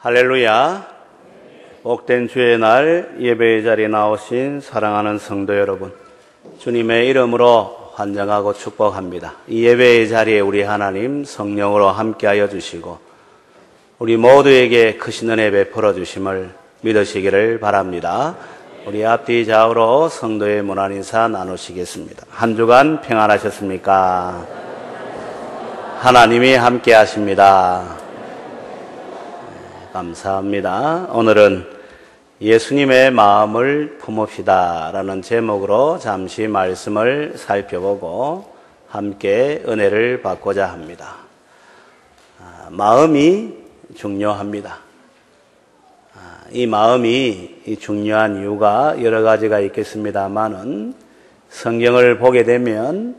할렐루야. 복된 주의 날 예배의 자리에 나오신 사랑하는 성도 여러분, 주님의 이름으로 환영하고 축복합니다. 이 예배의 자리에 우리 하나님 성령으로 함께하여 주시고 우리 모두에게 크신 은혜 베풀어 주심을 믿으시기를 바랍니다. 우리 앞뒤 좌우로 성도의 문안 인사 나누시겠습니다. 한 주간 평안하셨습니까? 하나님이 함께하십니다. 감사합니다. 오늘은 예수님의 마음을 품읍시다 라는 제목으로 잠시 말씀을 살펴보고 함께 은혜를 받고자 합니다. 마음이 중요합니다. 이 마음이 중요한 이유가 여러 가지가 있겠습니다만은 성경을 보게 되면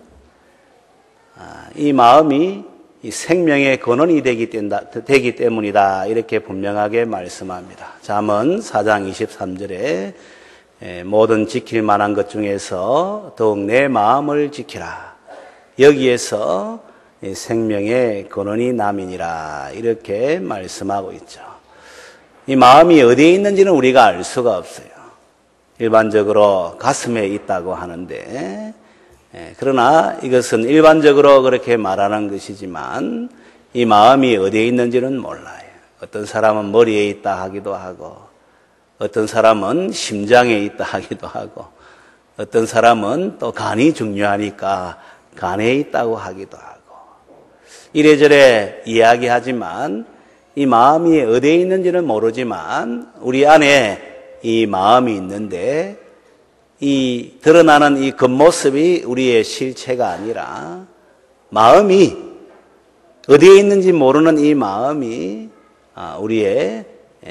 이 마음이 이 생명의 근원이 되기 때문이다 이렇게 분명하게 말씀합니다. 잠언 4장 23절에 모든 지킬 만한 것 중에서 더욱 내 마음을 지키라. 여기에서 생명의 근원이 남이니라 이렇게 말씀하고 있죠. 이 마음이 어디에 있는지는 우리가 알 수가 없어요. 일반적으로 가슴에 있다고 하는데 그러나 이것은 일반적으로 그렇게 말하는 것이지만 이 마음이 어디에 있는지는 몰라요. 어떤 사람은 머리에 있다 하기도 하고 어떤 사람은 심장에 있다 하기도 하고 어떤 사람은 또 간이 중요하니까 간에 있다고 하기도 하고 이래저래 이야기하지만 이 마음이 어디에 있는지는 모르지만 우리 안에 이 마음이 있는데 이 드러나는 이 겉모습이 우리의 실체가 아니라 마음이 어디에 있는지 모르는 이 마음이 우리의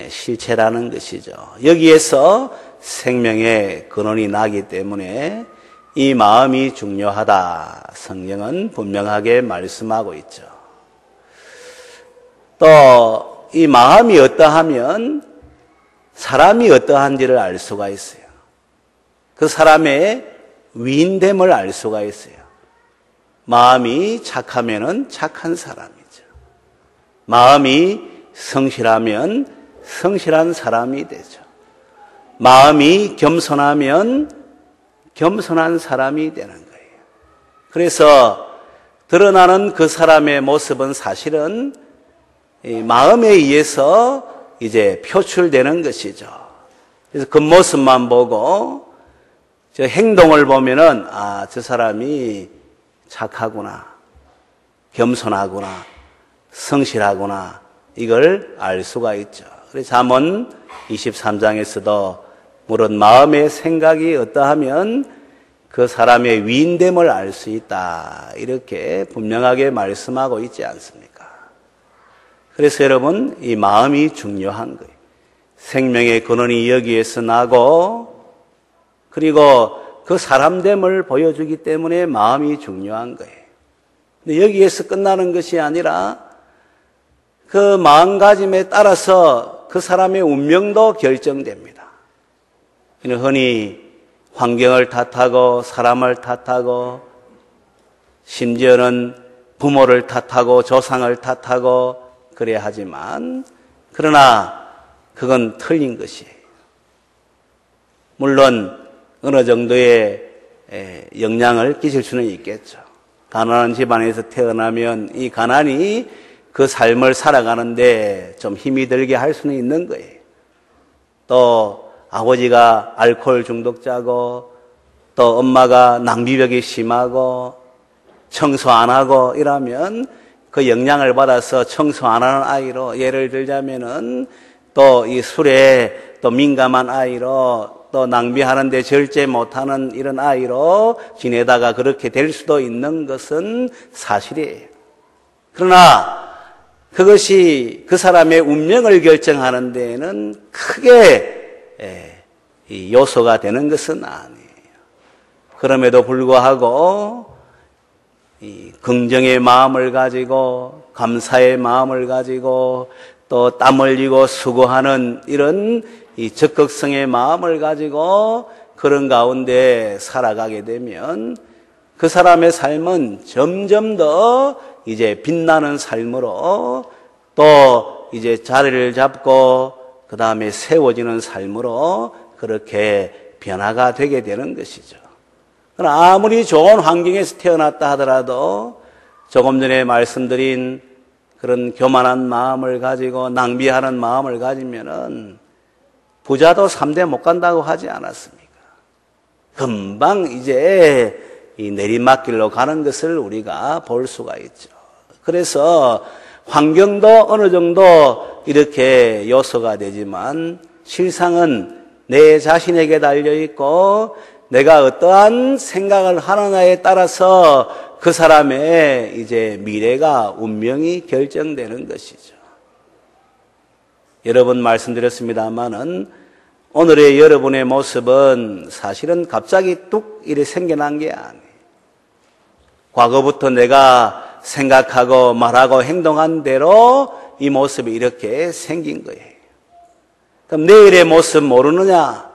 실체라는 것이죠. 여기에서 생명의 근원이 나기 때문에 이 마음이 중요하다. 성경은 분명하게 말씀하고 있죠. 또 이 마음이 어떠하면 사람이 어떠한지를 알 수가 있어요. 그 사람의 위인됨을 알 수가 있어요. 마음이 착하면은 착한 사람이죠. 마음이 성실하면 성실한 사람이 되죠. 마음이 겸손하면 겸손한 사람이 되는 거예요. 그래서 드러나는 그 사람의 모습은 사실은 이 마음에 의해서 이제 표출되는 것이죠. 그래서 겉모습만 보고 저 행동을 보면은 저 사람이 착하구나, 겸손하구나, 성실하구나 이걸 알 수가 있죠. 그래서 잠언 23장에서도 물은 마음의 생각이 어떠하면 그 사람의 위인됨을 알 수 있다 이렇게 분명하게 말씀하고 있지 않습니까? 그래서 여러분 이 마음이 중요한 거예요. 생명의 근원이 여기에서 나고 그리고 그 사람됨을 보여주기 때문에 마음이 중요한 거예요. 근데 여기에서 끝나는 것이 아니라 그 마음가짐에 따라서 그 사람의 운명도 결정됩니다. 흔히 환경을 탓하고 사람을 탓하고 심지어는 부모를 탓하고 조상을 탓하고 그래야 하지만 그러나 그건 틀린 것이에요. 물론 어느 정도의 영향을 끼칠 수는 있겠죠. 가난한 집안에서 태어나면 이 가난이 그 삶을 살아가는데 좀 힘이 들게 할 수는 있는 거예요. 또 아버지가 알코올 중독자고 또 엄마가 낭비벽이 심하고 청소 안 하고 이러면 그 영향을 받아서 청소 안 하는 아이로 예를 들자면은 또 이 술에 또 민감한 아이로 또 낭비하는데 절제 못하는 이런 아이로 지내다가 그렇게 될 수도 있는 것은 사실이에요. 그러나 그것이 그 사람의 운명을 결정하는 데에는 크게 이 요소가 되는 것은 아니에요. 그럼에도 불구하고 이 긍정의 마음을 가지고 감사의 마음을 가지고 또 땀 흘리고 수고하는 이런 이 적극성의 마음을 가지고 그런 가운데 살아가게 되면 그 사람의 삶은 점점 더 이제 빛나는 삶으로 또 이제 자리를 잡고 그 다음에 세워지는 삶으로 그렇게 변화가 되게 되는 것이죠. 그러나 아무리 좋은 환경에서 태어났다 하더라도 조금 전에 말씀드린 그런 교만한 마음을 가지고 낭비하는 마음을 가지면은 부자도 3대 못 간다고 하지 않았습니까? 금방 이제 이 내리막길로 가는 것을 우리가 볼 수가 있죠. 그래서 환경도 어느 정도 이렇게 요소가 되지만 실상은 내 자신에게 달려있고 내가 어떠한 생각을 하느냐에 따라서 그 사람의 이제 미래가 운명이 결정되는 것이죠. 여러 번 말씀드렸습니다마는 오늘의 여러분의 모습은 사실은 갑자기 뚝 이렇게 생겨난 게 아니에요. 과거부터 내가 생각하고 말하고 행동한 대로 이 모습이 이렇게 생긴 거예요. 그럼 내일의 모습 모르느냐?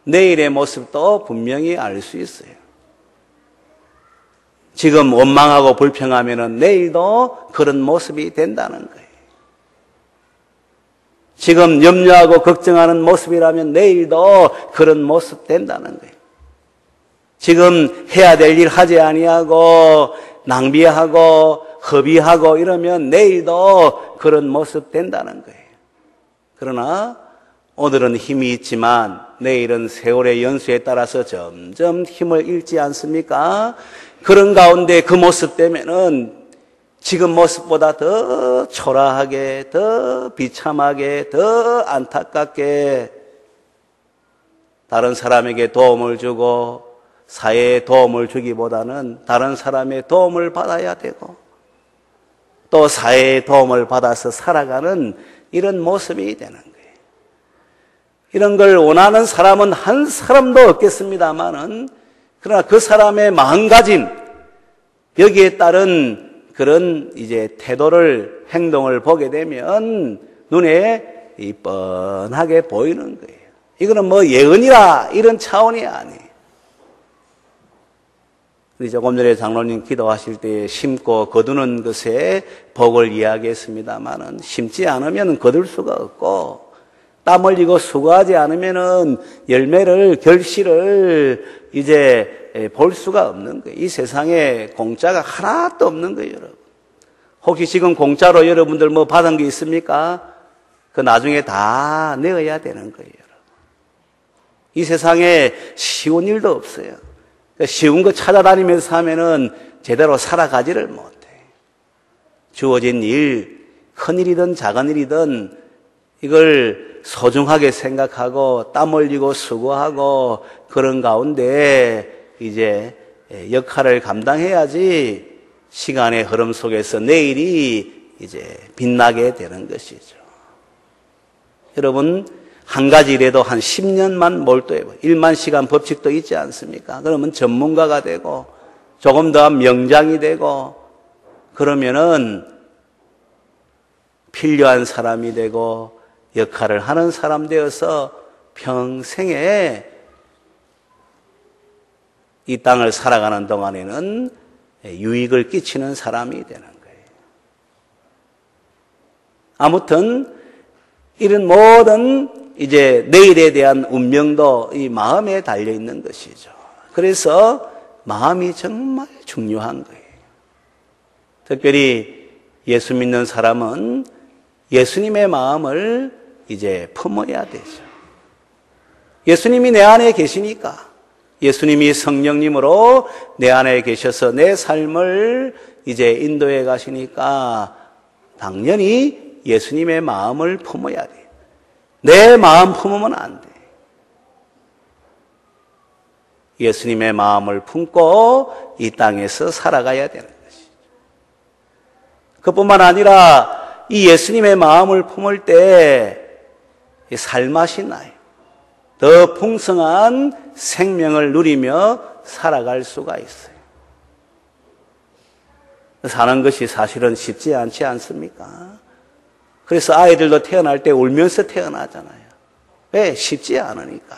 내일의 모습도 분명히 알 수 있어요. 지금 원망하고 불평하면은 내일도 그런 모습이 된다는 거예요. 지금 염려하고 걱정하는 모습이라면 내일도 그런 모습 된다는 거예요. 지금 해야 될 일 하지 아니하고 낭비하고 허비하고 이러면 내일도 그런 모습 된다는 거예요. 그러나 오늘은 힘이 있지만 내일은 세월의 연수에 따라서 점점 힘을 잃지 않습니까? 그런 가운데 그 모습 때문에는 지금 모습보다 더 초라하게, 더 비참하게, 더 안타깝게 다른 사람에게 도움을 주고 사회에 도움을 주기보다는 다른 사람의 도움을 받아야 되고 또 사회의 도움을 받아서 살아가는 이런 모습이 되는 거예요. 이런 걸 원하는 사람은 한 사람도 없겠습니다만은 그러나 그 사람의 마음가짐 여기에 따른 그런 이제 태도를 행동을 보게 되면 눈에 뻔하게 보이는 거예요. 이거는 뭐 예언이라 이런 차원이 아니에요. 우리 조금 전에 장로님 기도하실 때 심고 거두는 것에 복을 이야기했습니다만은 심지 않으면 거둘 수가 없고 땀 흘리고 수고하지 않으면은 열매를 결실을 이제 볼 수가 없는 거예요. 이 세상에 공짜가 하나도 없는 거예요, 여러분. 혹시 지금 공짜로 여러분들 뭐 받은 게 있습니까? 그 나중에 다 내어야 되는 거예요, 여러분. 이 세상에 쉬운 일도 없어요. 쉬운 거 찾아다니면서 하면은 제대로 살아가지를 못해. 주어진 일, 큰 일이든 작은 일이든 이걸 소중하게 생각하고 땀 흘리고 수고하고 그런 가운데 이제 역할을 감당해야지 시간의 흐름 속에서 내일이 이제 빛나게 되는 것이죠. 여러분, 한 가지 일에도 한 10년만 몰두해봐요. 1만 시간 법칙도 있지 않습니까? 그러면 전문가가 되고 조금 더 명장이 되고 그러면은 필요한 사람이 되고 역할을 하는 사람 되어서 평생에 이 땅을 살아가는 동안에는 유익을 끼치는 사람이 되는 거예요. 아무튼 이런 모든 이제 내일에 대한 운명도 이 마음에 달려 있는 것이죠. 그래서 마음이 정말 중요한 거예요. 특별히 예수 믿는 사람은 예수님의 마음을 이제 품어야 되죠. 예수님이 내 안에 계시니까 예수님이 성령님으로 내 안에 계셔서 내 삶을 이제 인도해 가시니까 당연히 예수님의 마음을 품어야 돼. 내 마음 품으면 안 돼. 예수님의 마음을 품고 이 땅에서 살아가야 되는 것이죠. 그뿐만 아니라 이 예수님의 마음을 품을 때 살맛이 나요. 더 풍성한 생명을 누리며 살아갈 수가 있어요. 사는 것이 사실은 쉽지 않지 않습니까? 그래서 아이들도 태어날 때 울면서 태어나잖아요. 왜? 쉽지 않으니까.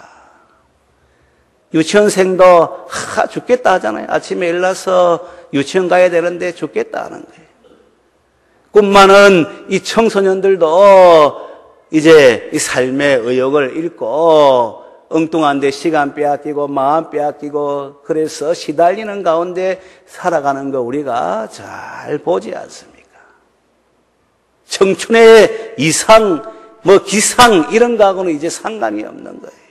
유치원생도 죽겠다 하잖아요. 아침에 일어나서 유치원 가야 되는데 죽겠다 하는 거예요. 꿈 많은 이 청소년들도 이제 이 삶의 의욕을 잃고 엉뚱한 데 시간 빼앗기고 마음 빼앗기고 그래서 시달리는 가운데 살아가는 거 우리가 잘 보지 않습니까? 청춘의 이상, 기상 이런 거하고는 이제 상관이 없는 거예요.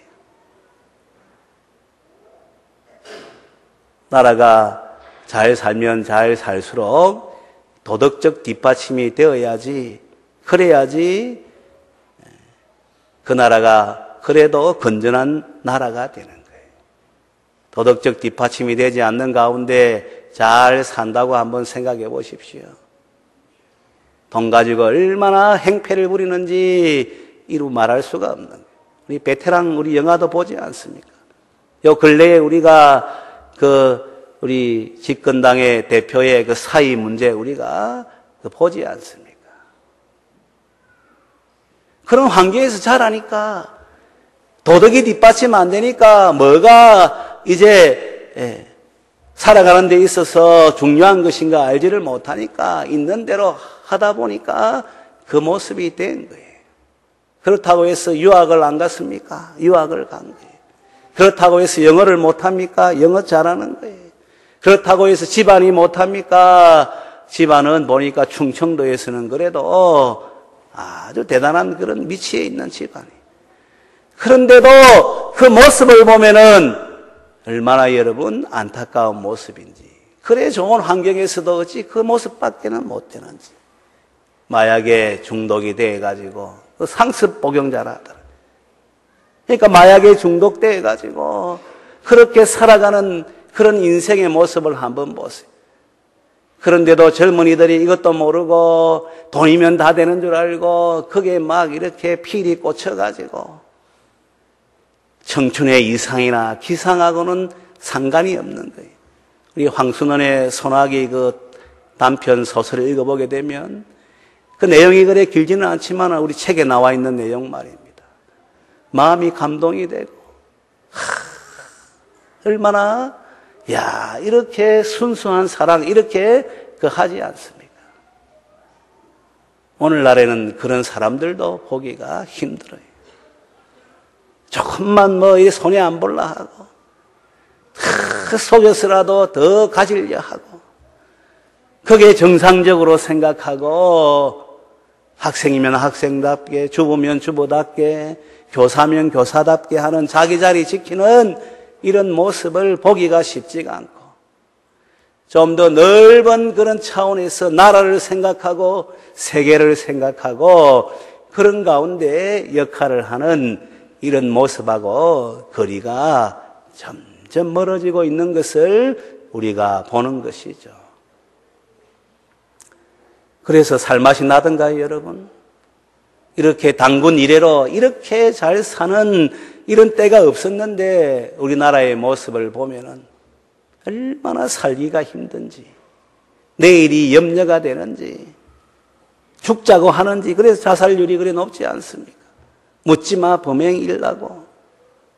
나라가 잘 살면 잘 살수록 도덕적 뒷받침이 되어야지, 그래야지 그 나라가 그래도 건전한 나라가 되는 거예요. 도덕적 뒷받침이 되지 않는 가운데 잘 산다고 한번 생각해 보십시오. 돈 가지고 얼마나 행패를 부리는지 이루 말할 수가 없는 거예요. 우리 베테랑 우리 영화도 보지 않습니까? 요 근래에 우리가 우리 집권당의 대표의 그 사의 문제 우리가 보지 않습니까? 그런 환경에서 자라니까 도덕이 뒷받침 안 되니까 뭐가 이제 살아가는 데 있어서 중요한 것인가 알지를 못하니까 있는 대로 하다 보니까 그 모습이 된 거예요. 그렇다고 해서 유학을 안 갔습니까? 유학을 간 거예요. 그렇다고 해서 영어를 못합니까? 영어 잘하는 거예요. 그렇다고 해서 집안이 못합니까? 집안은 보니까 충청도에서는 그래도 아주 대단한 그런 위치에 있는 집안이에요. 그런데도 그 모습을 보면은 얼마나 여러분 안타까운 모습인지. 그래 좋은 환경에서도 어찌 그 모습밖에는 못 되는지. 마약에 중독이 돼가지고 상습 복용자라더라. 그러니까 마약에 중독돼가지고 그렇게 살아가는 그런 인생의 모습을 한번 보세요. 그런데도 젊은이들이 이것도 모르고 돈이면 다 되는 줄 알고 거기에 막 이렇게 필이 꽂혀가지고 청춘의 이상이나 기상하고는 상관이 없는 거예요. 우리 황순원의 소나기 그 단편 소설을 읽어보게 되면 그 내용이 그래 길지는 않지만 우리 책에 나와 있는 내용 말입니다. 마음이 감동이 되고 얼마나 이렇게 순수한 사랑 이렇게 하지 않습니까? 오늘날에는 그런 사람들도 보기가 힘들어요. 조금만 이 손에 안 볼라 하고 속여서라도 더 가지려 하고 그게 정상적으로 생각하고 학생이면 학생답게 주부면 주부답게 교사면 교사답게 하는 자기 자리 지키는 이런 모습을 보기가 쉽지가 않고 좀 더 넓은 그런 차원에서 나라를 생각하고 세계를 생각하고 그런 가운데 역할을 하는 이런 모습하고 거리가 점점 멀어지고 있는 것을 우리가 보는 것이죠. 그래서 살맛이 나던가요, 여러분? 이렇게 단군 이래로 이렇게 잘 사는 이런 때가 없었는데 우리나라의 모습을 보면은 얼마나 살기가 힘든지, 내일이 염려가 되는지, 죽자고 하는지, 그래서 자살률이 그래 높지 않습니까? 묻지마 범행 일라고.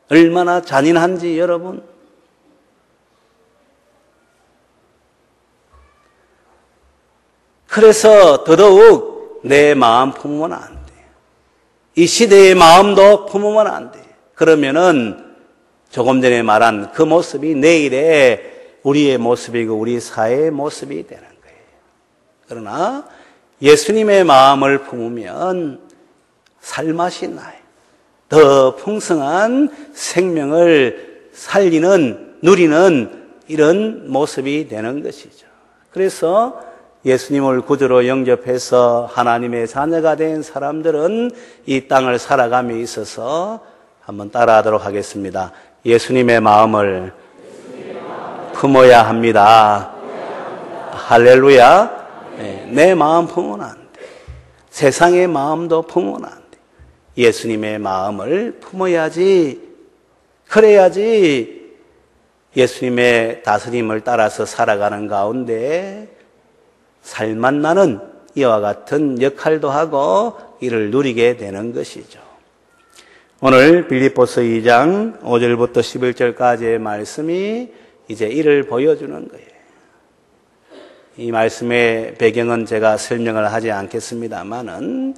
얼마나 잔인한지 여러분. 그래서 더더욱 내 마음 품으면 안 돼요. 이 시대의 마음도 품으면 안 돼요. 그러면은 조금 전에 말한 그 모습이 내일의 우리의 모습이고 우리 사회의 모습이 되는 거예요. 그러나 예수님의 마음을 품으면 살맛이 나요. 더 풍성한 생명을 살리는, 누리는 이런 모습이 되는 것이죠. 그래서 예수님을 구주로 영접해서 하나님의 자녀가 된 사람들은 이 땅을 살아감에 있어서 한번 따라하도록 하겠습니다. 예수님의 마음을 품어야 합니다. 할렐루야. 내 마음 품으면 안 돼. 세상의 마음도 품으면 안 돼. 예수님의 마음을 품어야지, 그래야지 예수님의 다스림을 따라서 살아가는 가운데 살맛 나는 이와 같은 역할도 하고 이를 누리게 되는 것이죠. 오늘 빌립보서 2장 5절부터 11절까지의 말씀이 이제 이를 보여주는 거예요. 이 말씀의 배경은 제가 설명을 하지 않겠습니다만은,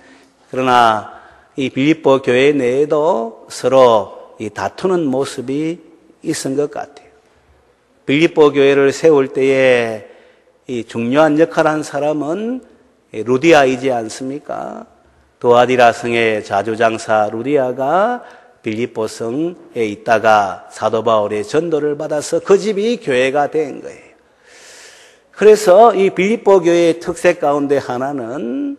그러나 이 빌립보 교회 내에도 서로 이 다투는 모습이 있은 것 같아요. 빌립보 교회를 세울 때에 이 중요한 역할을 한 사람은 루디아이지 않습니까? 두아디라 성의 자주장사 루디아가 빌립보 성에 있다가 사도 바울의 전도를 받아서 그 집이 교회가 된 거예요. 그래서 이 빌립보 교회의 특색 가운데 하나는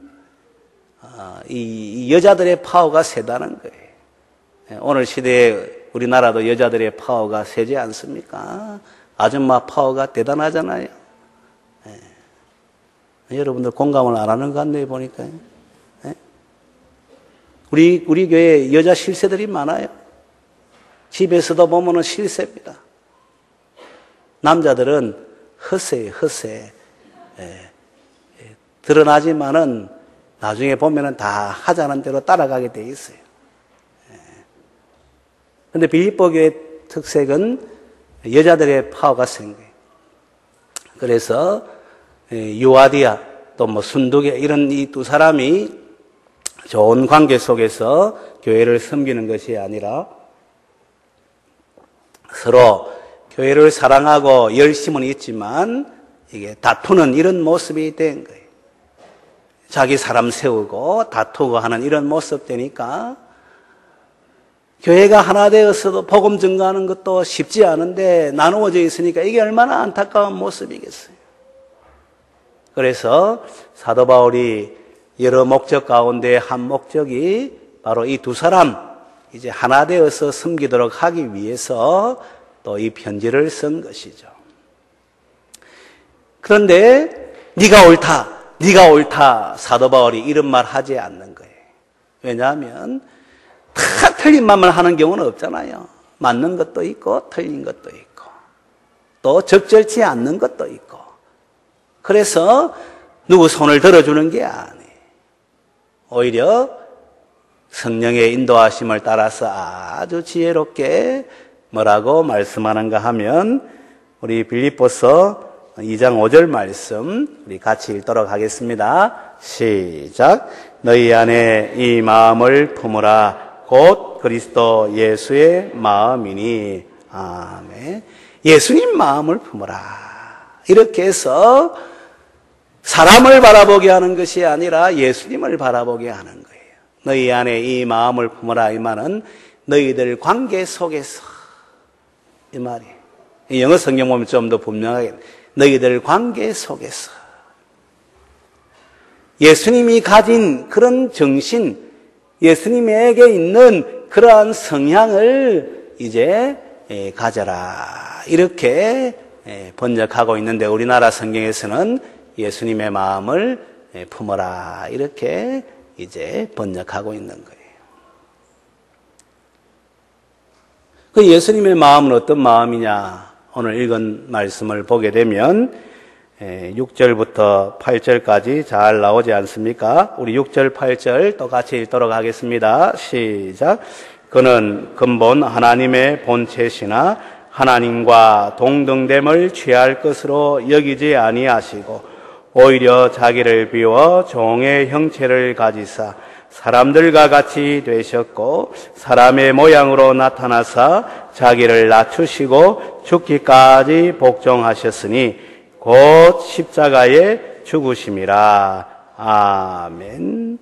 이 여자들의 파워가 세다는 거예요. 오늘 시대에 우리나라도 여자들의 파워가 세지 않습니까? 아줌마 파워가 대단하잖아요. 여러분들 공감을 안 하는 것 같네요, 보니까. 우리 교회에 여자 실세들이 많아요. 집에서도 보면은 실세입니다. 남자들은 허세예요, 허세. 드러나지만은 나중에 보면은 다 하자는 대로 따라가게 돼 있어요. 근데 빌립보 교회 특색은 여자들의 파워가 센 거예요. 그래서 유아디아 또 뭐 순두개 이런 이 두 사람이 좋은 관계 속에서 교회를 섬기는 것이 아니라 서로 교회를 사랑하고 열심은 있지만 이게 다투는 이런 모습이 된 거예요. 자기 사람 세우고 다투고 하는 이런 모습 되니까 교회가 하나 되어서도 복음 증거하는 것도 쉽지 않은데 나누어져 있으니까 이게 얼마나 안타까운 모습이겠어요. 그래서 사도 바울이 여러 목적 가운데 한 목적이 바로 이 두 사람 이제 하나 되어서 섬기도록 하기 위해서 또 이 편지를 쓴 것이죠. 그런데 네가 옳다 사도 바울이 이런 말 하지 않는 거예요. 왜냐하면 다 틀린 말만 하는 경우는 없잖아요. 맞는 것도 있고 틀린 것도 있고 또 적절치 않는 것도 있고 그래서 누구 손을 들어주는 게 아니에요. 오히려 성령의 인도하심을 따라서 아주 지혜롭게 뭐라고 말씀하는가 하면 우리 빌립보서 2장 5절 말씀 우리 같이 읽도록 하겠습니다. 시작. 너희 안에 이 마음을 품으라 곧 그리스도 예수의 마음이니. 아멘. 예수님 마음을 품으라. 이렇게 해서 사람을 바라보게 하는 것이 아니라 예수님을 바라보게 하는 거예요. 너희 안에 이 마음을 품으라 이 말은 너희들 관계 속에서 이 말이에요. 영어 성경 보면 좀 더 분명하게 너희들 관계 속에서 예수님이 가진 그런 정신, 예수님에게 있는 그러한 성향을 이제 가져라 이렇게 번역하고 있는데 우리나라 성경에서는 예수님의 마음을 품어라 이렇게 이제 번역하고 있는 거예요. 그 예수님의 마음은 어떤 마음이냐? 오늘 읽은 말씀을 보게 되면 6절부터 8절까지 잘 나오지 않습니까? 우리 6절, 8절 똑같이 읽도록 하겠습니다. 시작. 그는 근본 하나님의 본체시나 하나님과 동등됨을 취할 것으로 여기지 아니하시고 오히려 자기를 비워 종의 형체를 가지사 사람들과 같이 되셨고 사람의 모양으로 나타나사 자기를 낮추시고 죽기까지 복종하셨으니 곧 십자가에 죽으심이라. 아멘.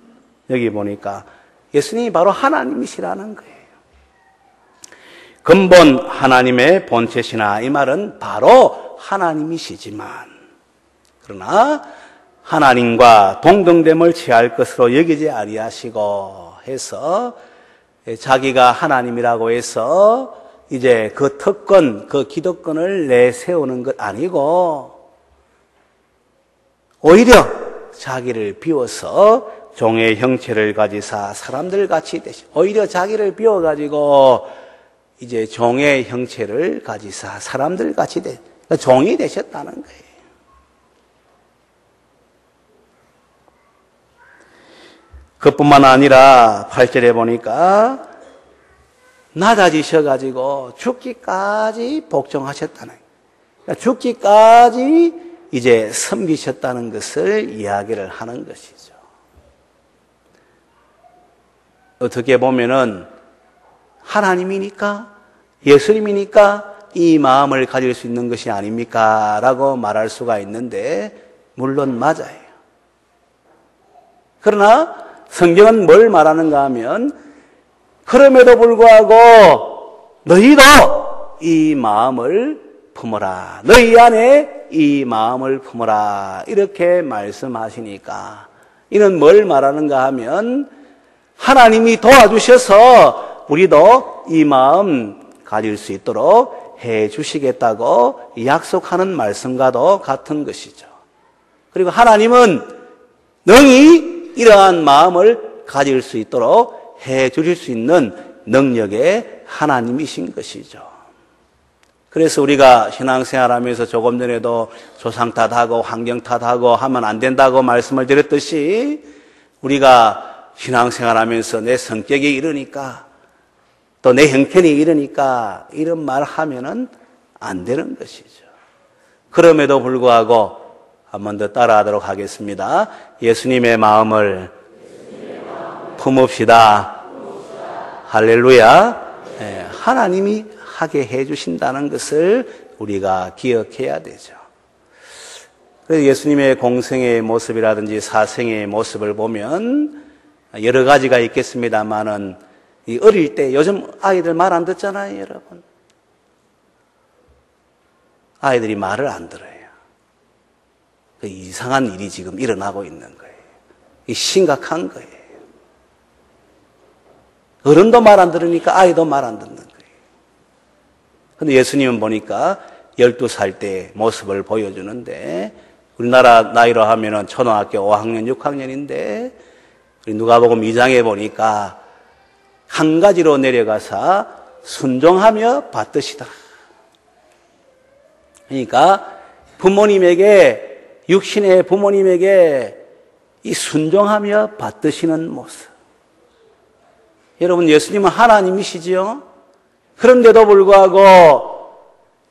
여기 보니까 예수님이 바로 하나님이시라는 거예요. 근본 하나님의 본체시나 이 말은 바로 하나님이시지만 그러나 하나님과 동등됨을 취할 것으로 여기지 아니하시고 해서 자기가 하나님이라고 해서 이제 그 특권, 그 기득권을 내세우는 것 아니고 오히려 자기를 비워서 종의 형체를 가지사 사람들 같이 오히려 자기를 비워가지고 이제 종의 형체를 가지사 사람들 같이 그러니까 종이 되셨다는 거예요. 그뿐만 아니라 8절에 보니까 낮아지셔가지고 죽기까지 복종하셨다는 거예요. 그러니까 죽기까지 이제 섬기셨다는 것을 이야기를 하는 것이죠. 어떻게 보면은 하나님이니까, 예수님이니까 이 마음을 가질 수 있는 것이 아닙니까? 라고 말할 수가 있는데, 물론 맞아요. 그러나 성경은 뭘 말하는가 하면, 그럼에도 불구하고 너희도 이 마음을 품어라. 너희 안에 이 마음을 품어라. 이렇게 말씀하시니까, 이는 뭘 말하는가 하면, 하나님이 도와주셔서 우리도 이 마음 가질 수 있도록 해 주시겠다고 약속하는 말씀과도 같은 것이죠. 그리고 하나님은 능히 이러한 마음을 가질 수 있도록 해 주실 수 있는 능력의 하나님이신 것이죠. 그래서 우리가 신앙생활하면서 조금 전에도 조상 탓하고 환경 탓하고 하면 안 된다고 말씀을 드렸듯이, 우리가 신앙생활하면서 내 성격이 이러니까, 또 내 형편이 이러니까 이런 말 하면은 안 되는 것이죠. 그럼에도 불구하고 한 번 더 따라하도록 하겠습니다. 예수님의 마음을 품읍시다. 할렐루야. 네, 하나님이 하게 해주신다는 것을 우리가 기억해야 되죠. 그래서 예수님의 공생의 모습이라든지 사생의 모습을 보면 여러 가지가 있겠습니다만은, 이 어릴 때, 요즘 아이들 말 안 듣잖아요, 여러분. 아이들이 말을 안 들어요. 그 이상한 일이 지금 일어나고 있는 거예요. 이 심각한 거예요. 어른도 말 안 들으니까 아이도 말 안 듣는 거예요. 근데 예수님은 보니까 12살 때 모습을 보여주는데, 우리나라 나이로 하면은 초등학교 5학년, 6학년인데, 누가복음 2장에 보니까 한 가지로 내려가서 순종하며 받드시더라. 그러니까 부모님에게, 육신의 부모님에게 이 순종하며 받드시는 모습. 여러분, 예수님은 하나님이시지요? 그런데도 불구하고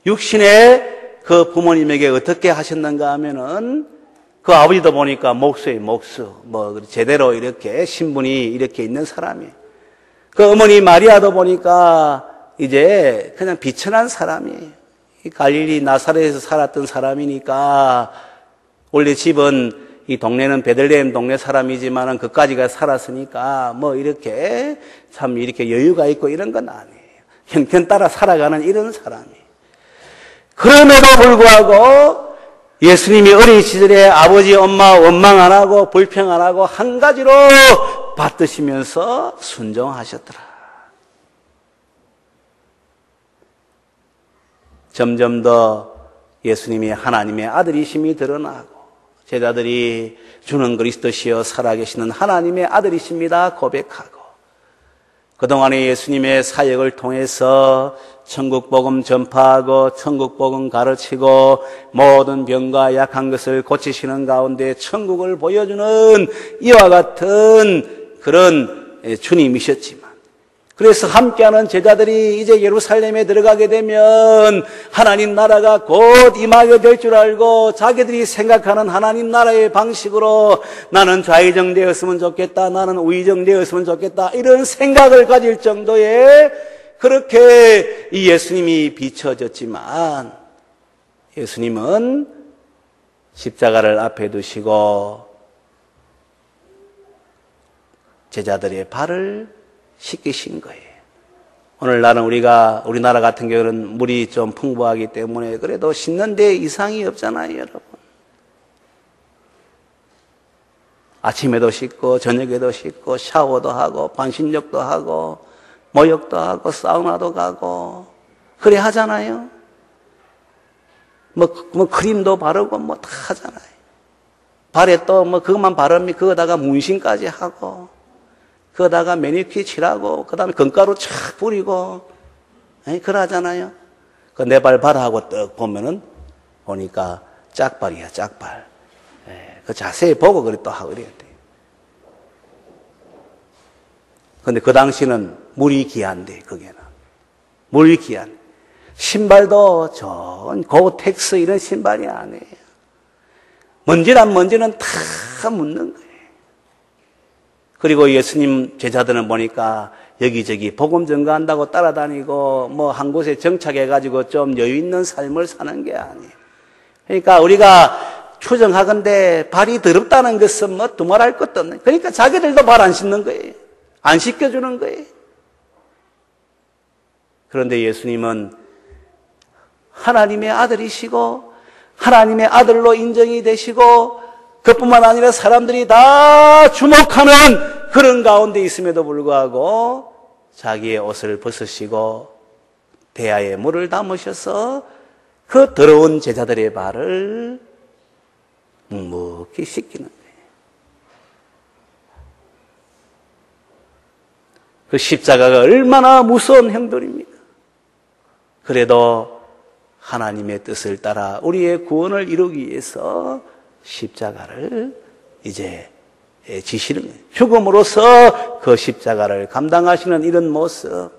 육신의 그 부모님에게 어떻게 하셨는가 하면은, 그 아버지도 보니까 목수예요, 목수. 제대로 이렇게 신분이 이렇게 있는 사람이에요. 그 어머니 마리아도 보니까 이제 그냥 비천한 사람이에요. 갈릴리 나사렛에서 살았던 사람이니까, 원래 집은, 이 동네는 베들레헴 동네 사람이지만은 그까지가 살았으니까 이렇게 참 이렇게 여유가 있고 이런 건 아니에요. 형편 따라 살아가는 이런 사람이에요. 그럼에도 불구하고 예수님이 어린 시절에 아버지, 엄마 원망 안 하고 불평 안 하고 한 가지로 받드시면서 순종하셨더라. 점점 더 예수님이 하나님의 아들이심이 드러나고, 제자들이 주는 그리스도시여 살아계시는 하나님의 아들이십니다 고백하고, 그동안의 예수님의 사역을 통해서 천국 복음 전파하고 천국 복음 가르치고 모든 병과 약한 것을 고치시는 가운데 천국을 보여주는 이와 같은 그런 주님이셨지만, 그래서 함께하는 제자들이 이제 예루살렘에 들어가게 되면 하나님 나라가 곧 임하게 될 줄 알고, 자기들이 생각하는 하나님 나라의 방식으로 나는 좌의정되었으면 좋겠다, 나는 우의정되었으면 좋겠다, 이런 생각을 가질 정도의, 그렇게 이 예수님이 비춰졌지만, 예수님은 십자가를 앞에 두시고 제자들의 발을 씻기신 거예요. 오늘날은 우리나라 같은 경우는 물이 좀 풍부하기 때문에 그래도 씻는 데 이상이 없잖아요, 여러분. 아침에도 씻고 저녁에도 씻고 샤워도 하고 반신욕도 하고 모욕도 하고 사우나도 가고 그래 하잖아요. 크림도 바르고 다 하잖아요. 발에 또 그것만 바르면 그거다가 문신까지 하고, 그거다가 매니큐어 칠하고, 그 다음에 건가루 착 뿌리고, 그러 하잖아요. 그 내 발 발하고 떡 보니까 짝발이야, 짝발. 그 자세히 보고 그래 또 하고 그래야 돼. 근데 그 당시는 물이 귀한데, 거기는. 물이 귀한. 신발도 전 고텍스 이런 신발이 아니에요. 먼지란 먼지는 다 묻는 거예요. 그리고 예수님 제자들은 보니까 여기저기 복음 전가한다고 따라다니고 뭐 한 곳에 정착해가지고 좀 여유 있는 삶을 사는 게 아니에요. 그러니까 우리가 추정하건대 발이 더럽다는 것은 뭐 두말할 것도 없는, 그러니까 자기들도 발 안 씻는 거예요. 안 씻겨주는 거예요. 그런데 예수님은 하나님의 아들이시고 하나님의 아들로 인정이 되시고 그뿐만 아니라 사람들이 다 주목하는 그런 가운데 있음에도 불구하고 자기의 옷을 벗으시고 대야에 물을 담으셔서 그 더러운 제자들의 발을 묵묵히 씻기는 거예요. 그 십자가가 얼마나 무서운 형벌입니까? 그래도 하나님의 뜻을 따라 우리의 구원을 이루기 위해서 십자가를 이제 지시는 거예요. 죽음으로써 그 십자가를 감당하시는 이런 모습,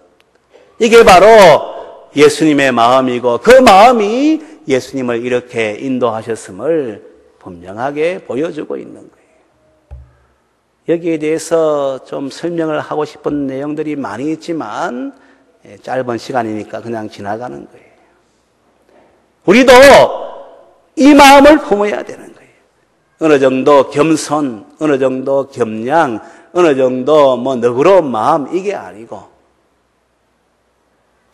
이게 바로 예수님의 마음이고 그 마음이 예수님을 이렇게 인도하셨음을 분명하게 보여주고 있는 거예요. 여기에 대해서 좀 설명을 하고 싶은 내용들이 많이 있지만 짧은 시간이니까 그냥 지나가는 거예요. 우리도 이 마음을 품어야 되는 거예요. 어느 정도 겸손, 어느 정도 겸양, 어느 정도 뭐 너그러운 마음, 이게 아니고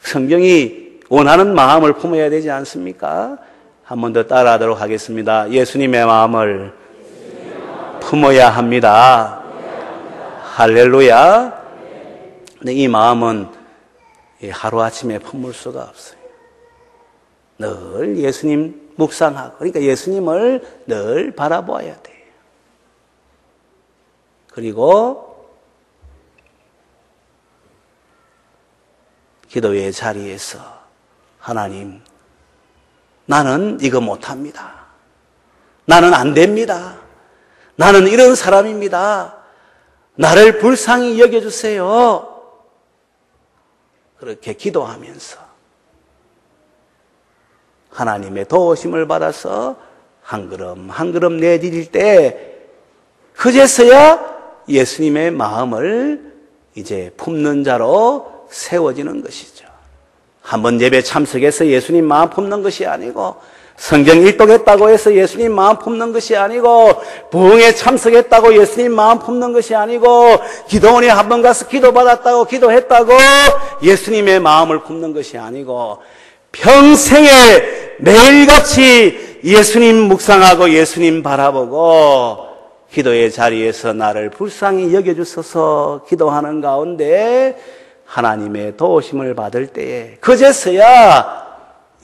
성경이 원하는 마음을 품어야 되지 않습니까? 한 번 더 따라하도록 하겠습니다. 예수님의 마음을 품어야 합니다. 할렐루야. 근데 이 마음은 하루아침에 품을 수가 없어요. 늘 예수님 묵상하고, 그러니까 예수님을 늘 바라보아야 돼요. 그리고 기도의 자리에서 하나님, 나는 이거 못합니다. 나는 안 됩니다. 나는 이런 사람입니다. 나를 불쌍히 여겨주세요. 그렇게 기도하면서 하나님의 도우심을 받아서 한 걸음 한 걸음 내디딜 때 그제서야 예수님의 마음을 이제 품는 자로 세워지는 것이죠. 한번 예배 참석해서 예수님 마음 품는 것이 아니고, 성경 일독했다고 해서 예수님 마음 품는 것이 아니고, 부흥에 참석했다고 예수님 마음 품는 것이 아니고, 기도원에 한 번 가서 기도받았다고 기도했다고 예수님의 마음을 품는 것이 아니고, 평생에 매일같이 예수님 묵상하고 예수님 바라보고 기도의 자리에서 나를 불쌍히 여겨주셔서 기도하는 가운데 하나님의 도우심을 받을 때에 그제서야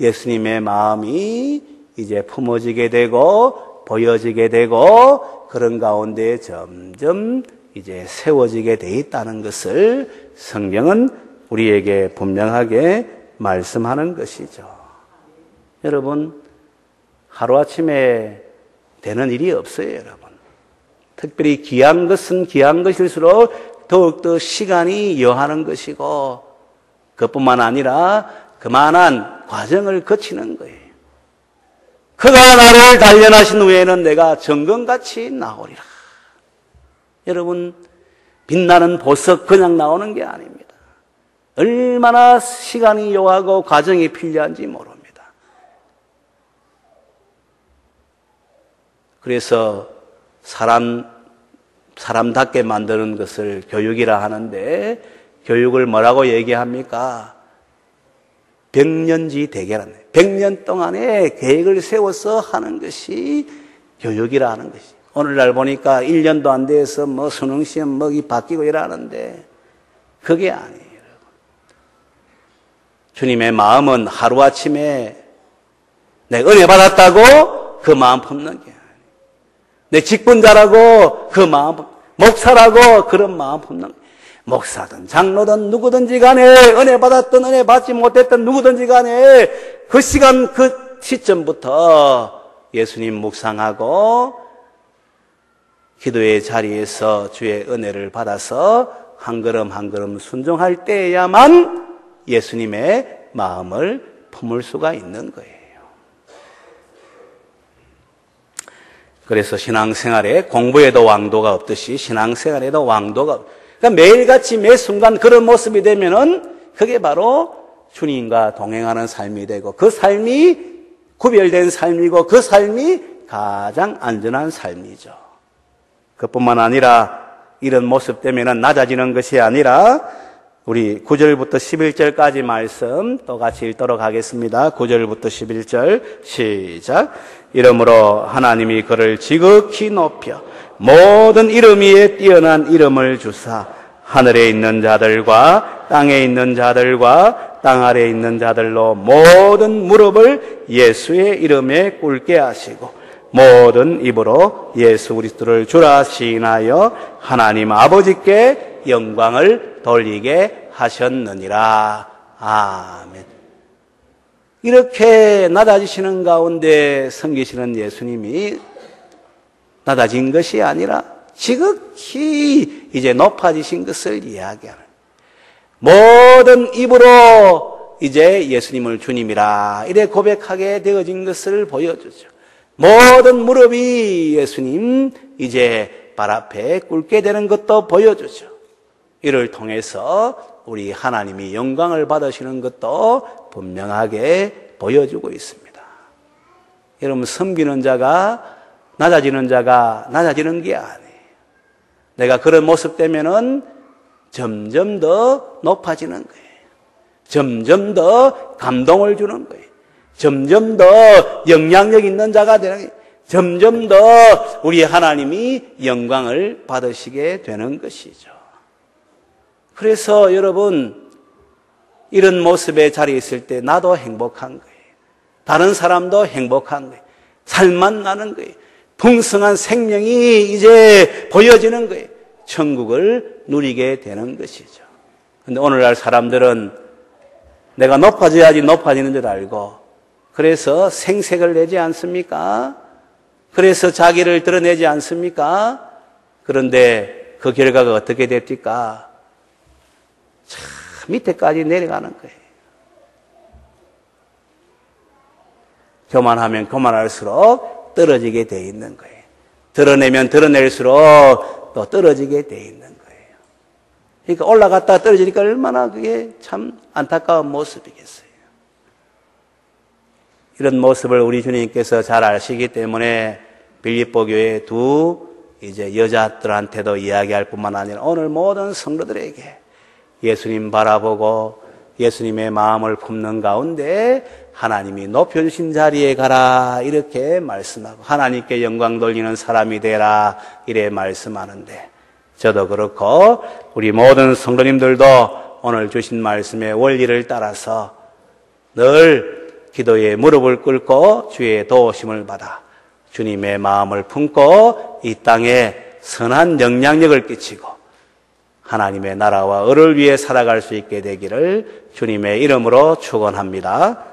예수님의 마음이 이제 품어지게 되고 보여지게 되고 그런 가운데 점점 이제 세워지게 돼 있다는 것을 성경은 우리에게 분명하게 말씀하는 것이죠. 여러분, 하루아침에 되는 일이 없어요, 여러분. 특별히 귀한 것은 귀한 것일수록 더욱더 시간이 여하는 것이고, 그뿐만 아니라 그만한 과정을 거치는 거예요. 그가 나를 단련하신 후에는 내가 정금같이 나오리라. 여러분, 빛나는 보석 그냥 나오는 게 아닙니다. 얼마나 시간이 요하고 과정이 필요한지 모릅니다. 그래서 사람답게 만드는 것을 교육이라 하는데, 교육을 뭐라고 얘기합니까? 백년지 대계라는, 100년 동안의 계획을 세워서 하는 것이 교육이라 하는 것이. 오늘날 보니까 1년도 안 돼서 뭐 수능시험 뭐이 바뀌고 이러는데, 그게 아니에요. 주님의 마음은 하루아침에 내 은혜 받았다고 그 마음 품는 게 아니에요. 내 직분자라고 그 마음, 목사라고 그런 마음 품는 거예요. 목사든 장로든 누구든지 간에, 은혜 받았든 은혜 받지 못했든 누구든지 간에 그 시간 그 시점부터 예수님 묵상하고 기도의 자리에서 주의 은혜를 받아서 한 걸음 한 걸음 순종할 때야만 예수님의 마음을 품을 수가 있는 거예요. 그래서 신앙생활에 공부에도 왕도가 없듯이 신앙생활에도 왕도가 그러니까 매일같이 매 순간 그런 모습이 되면은 그게 바로 주님과 동행하는 삶이 되고 그 삶이 구별된 삶이고 그 삶이 가장 안전한 삶이죠. 그뿐만 아니라 이런 모습 때문에 낮아지는 것이 아니라 우리 9절부터 11절까지 말씀 또 같이 읽도록 하겠습니다. 9절부터 11절 시작. 이러므로 하나님이 그를 지극히 높여 모든 이름 위에 뛰어난 이름을 주사 하늘에 있는 자들과 땅에 있는 자들과 땅 아래에 있는 자들로 모든 무릎을 예수의 이름에 꿇게 하시고 모든 입으로 예수 그리스도를 주라 시인하여 하나님 아버지께 영광을 돌리게 하셨느니라. 아멘. 이렇게 낮아지시는 가운데 섬기시는 예수님이 낮아진 것이 아니라 지극히 이제 높아지신 것을 이야기하는 모든 입으로 이제 예수님을 주님이라 이래 고백하게 되어진 것을 보여주죠. 모든 무릎이 예수님 이제 발 앞에 꿇게 되는 것도 보여주죠. 이를 통해서 우리 하나님이 영광을 받으시는 것도 분명하게 보여주고 있습니다. 여러분, 섬기는 자가 낮아지는 게 아니에요. 내가 그런 모습 되면은 점점 더 높아지는 거예요. 점점 더 감동을 주는 거예요. 점점 더 영향력 있는 자가 되는 거예요. 점점 더 우리 하나님이 영광을 받으시게 되는 것이죠. 그래서 여러분, 이런 모습의 자리에 있을 때 나도 행복한 거예요. 다른 사람도 행복한 거예요. 살만 나는 거예요. 풍성한 생명이 이제 보여지는 거예요. 천국을 누리게 되는 것이죠. 그런데 오늘날 사람들은 내가 높아져야지 높아지는 줄 알고 그래서 생색을 내지 않습니까? 그래서 자기를 드러내지 않습니까? 그런데 그 결과가 어떻게 됩니까? 참 밑에까지 내려가는 거예요. 교만하면 교만할수록 떨어지게 돼 있는 거예요. 드러내면 드러낼수록 또 떨어지게 돼 있는 거예요. 그러니까 올라갔다 떨어지니까 얼마나 그게 참 안타까운 모습이겠어요. 이런 모습을 우리 주님께서 잘 아시기 때문에 빌립보 교회 두 이제 여자들한테도 이야기할 뿐만 아니라 오늘 모든 성도들에게 예수님 바라보고 예수님의 마음을 품는 가운데 하나님이 높여주신 자리에 가라 이렇게 말씀하고 하나님께 영광 돌리는 사람이 되라 이래 말씀하는데 저도 그렇고 우리 모든 성도님들도 오늘 주신 말씀의 원리를 따라서 늘 기도에 무릎을 꿇고 주의 도우심을 받아 주님의 마음을 품고 이 땅에 선한 영향력을 끼치고 하나님의 나라와 을을 위해 살아갈 수 있게 되기를 주님의 이름으로 축원합니다.